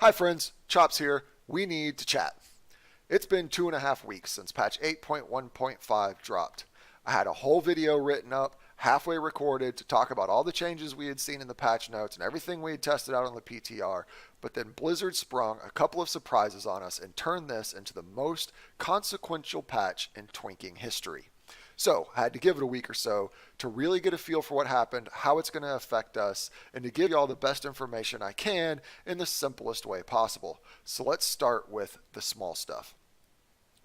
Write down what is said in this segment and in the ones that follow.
Hi friends, Chops here. We need to chat. It's been 2.5 weeks since patch 8.1.5 dropped. I had a whole video written up, halfway recorded, to talk about all the changes we had seen in the patch notes and everything we had tested out on the PTR, but then Blizzard sprung a couple of surprises on us and turned this into the most consequential patch in twinking history. So I had to give it a week or so to really get a feel for what happened, how it's going to affect us, and to give you all the best information I can in the simplest way possible. So let's start with the small stuff.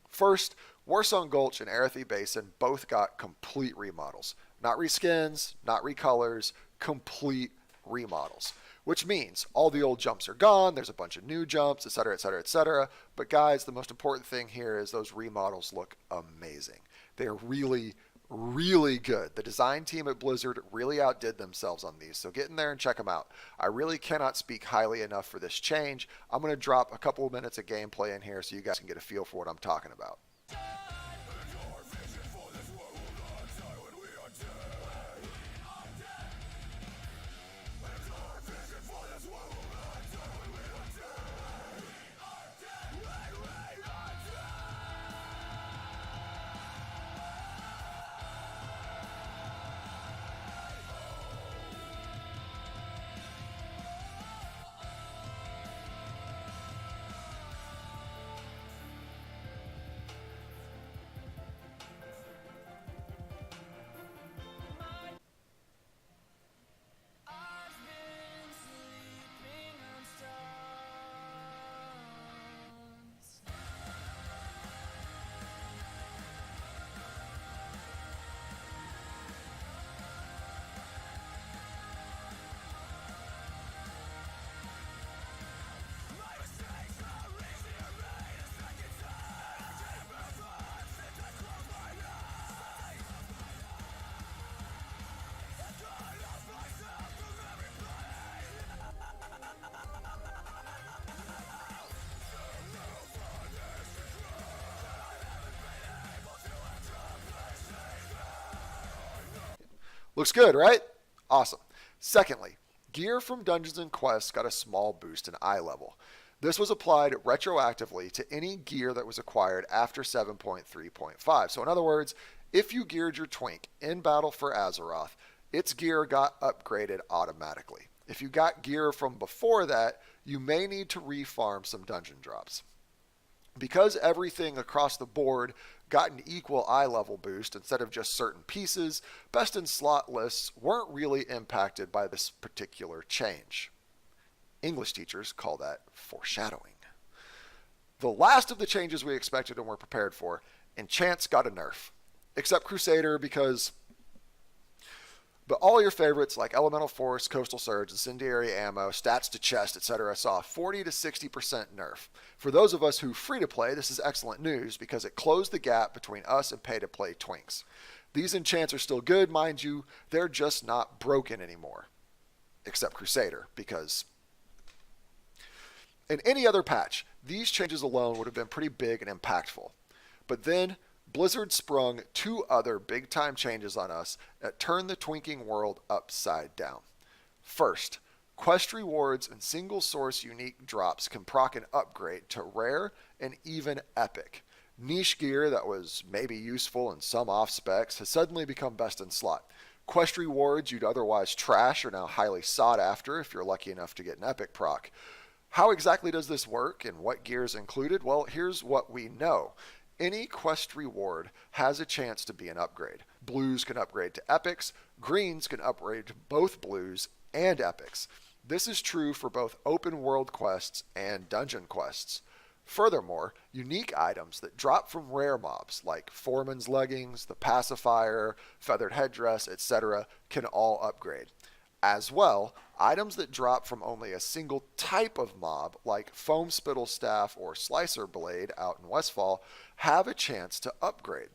First, Warsong Gulch and Arathi Basin both got complete remodels. Not reskins, not recolors, complete remodels. Which means all the old jumps are gone, there's a bunch of new jumps, etc., etc., etc. But guys, the most important thing here is those remodels look amazing. They're really, really good. The design team at Blizzard really outdid themselves on these, so get in there and check them out. I really cannot speak highly enough for this change. I'm going to drop a couple of minutes of gameplay in here so you guys can get a feel for what I'm talking about. Looks good, right? Awesome. Secondly, gear from Dungeons and Quests got a small boost in eye level. This was applied retroactively to any gear that was acquired after 7.3.5. So in other words, if you geared your twink in battle for Azeroth, its gear got upgraded automatically. If you got gear from before that, you may need to refarm some dungeon drops. Because everything across the board got an equal eye level boost instead of just certain pieces, best in slot lists weren't really impacted by this particular change. English teachers call that foreshadowing. The last of the changes we expected and were prepared for, enchants got a nerf. Except Crusader but all your favorites like Elemental Force, Coastal Surge, Incendiary Ammo, Stats to Chest, etc. saw a 40 to 60% nerf. For those of us who free to play, this is excellent news because it closed the gap between us and pay to play twinks. These enchants are still good, mind you, they're just not broken anymore. Except Crusader, because in any other patch, these changes alone would have been pretty big and impactful. But then Blizzard sprung two other big-time changes on us that turned the twinking world upside down. First, quest rewards and single-source unique drops can proc an upgrade to rare and even epic. Niche gear that was maybe useful in some off-specs has suddenly become best in slot. Quest rewards you'd otherwise trash are now highly sought after if you're lucky enough to get an epic proc. How exactly does this work and what gear is included? Well, here's what we know. Any quest reward has a chance to be an upgrade. Blues can upgrade to epics, greens can upgrade to both blues and epics. This is true for both open world quests and dungeon quests. Furthermore, unique items that drop from rare mobs like Foreman's Leggings, the Pacifier, Feathered Headdress, etc. can all upgrade. As well, items that drop from only a single type of mob, like Foam Spittle Staff or Slicer Blade out in Westfall, have a chance to upgrade.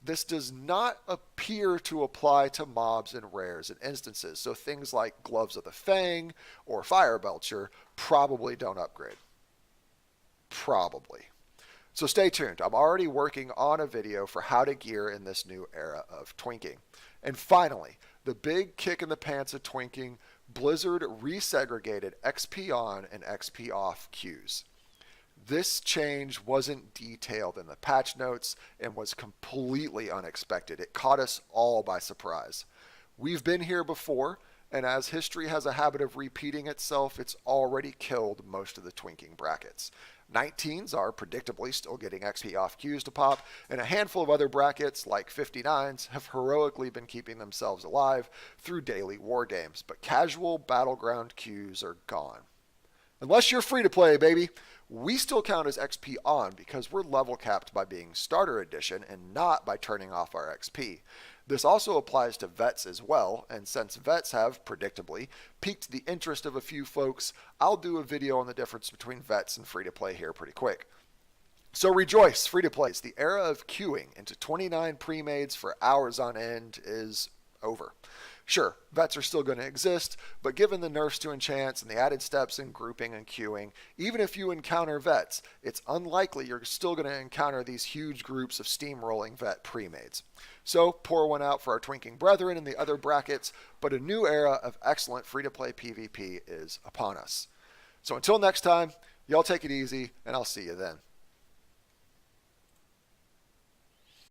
This does not appear to apply to mobs and rares and instances, so things like Gloves of the Fang or Fire Belcher probably don't upgrade. Probably. So stay tuned. I'm already working on a video for how to gear in this new era of twinking. And finally, the big kick in the pants of twinking, Blizzard resegregated XP on and XP off queues. This change wasn't detailed in the patch notes and was completely unexpected. It caught us all by surprise. We've been here before, and as history has a habit of repeating itself, it's already killed most of the twinking brackets. 19s are predictably still getting XP off queues to pop, and a handful of other brackets, like 59s, have heroically been keeping themselves alive through daily war games, but casual battleground queues are gone. Unless you're free to play, baby. We still count as XP on because we're level capped by being starter edition and not by turning off our XP. This also applies to vets as well, and since vets have, predictably, piqued the interest of a few folks, I'll do a video on the difference between vets and free to play here pretty quick. So rejoice, free to plays. The era of queuing into 29 pre-mades for hours on end is over. Sure, vets are still going to exist, but given the nerfs to enchants and the added steps in grouping and queuing, even if you encounter vets, it's unlikely you're still going to encounter these huge groups of steamrolling vet pre-mades. So pour one out for our twinking brethren in the other brackets, but a new era of excellent free-to-play PvP is upon us. So until next time, y'all take it easy, and I'll see you then.